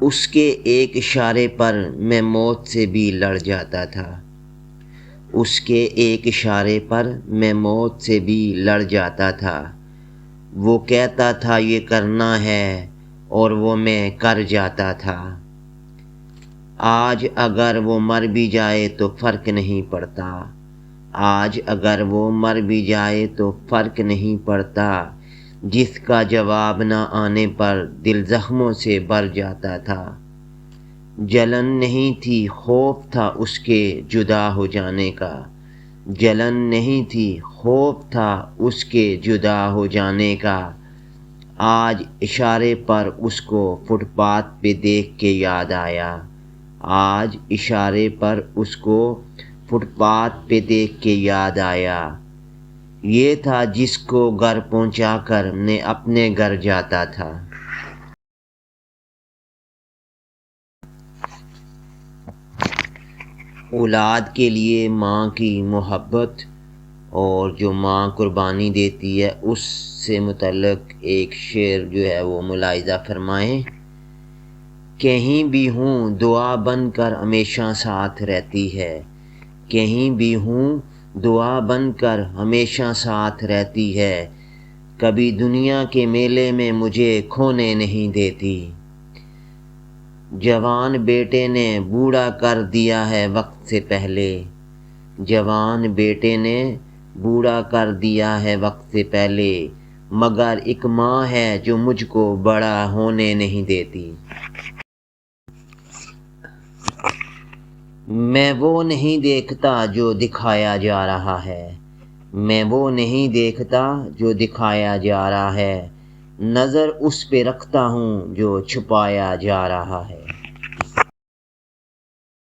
اس کے ایک اشارے پر میں موت سے بھی لڑ جاتا تھا، اس کے ایک اشارے پر میں موت سے بھی لڑ جاتا تھا۔ وہ کہتا تھا یہ کرنا ہے اور وہ میں کر جاتا تھا۔ آج اگر وہ مر بھی جائے تو فرق نہیں پڑتا، آج اگر وہ مر بھی جائے تو فرق نہیں پڑتا، جس کا جواب نہ آنے پر دل زخموں سے بھر جاتا تھا۔ جلن نہیں تھی، خوف تھا اس کے جدا ہو جانے کا، جلن نہیں تھی، خوف تھا اس کے جدا ہو جانے کا۔ آج اشارے پر اس کو فٹ پاتھ پہ دیکھ کے یاد آیا، آج اشارے پر اس کو فٹ پاتھ پہ دیکھ کے یاد آیا۔ یہ تھا جس کو گھر پہنچا کر میں اپنے گھر جاتا تھا۔ اولاد کے لیے ماں کی محبت اور جو ماں قربانی دیتی ہے اس سے متعلق ایک شعر جو ہے وہ ملاحظہ فرمائیں۔ کہیں بھی ہوں دعا بن کر ہمیشہ ساتھ رہتی ہے، کہیں بھی ہوں دعا بن کر ہمیشہ ساتھ رہتی ہے، کبھی دنیا کے میلے میں مجھے کھونے نہیں دیتی۔ جوان بیٹے نے بوڑھا کر دیا ہے وقت سے پہلے، جوان بیٹے نے بوڑھا کر دیا ہے وقت سے پہلے، مگر ایک ماں ہے جو مجھ کو بڑا ہونے نہیں دیتی۔ میں وہ نہیں دیکھتا جو دکھایا جا رہا ہے، میں وہ نہیں دیکھتا جو دکھایا جا رہا ہے، نظر اس پہ رکھتا ہوں جو چھپایا جا رہا ہے۔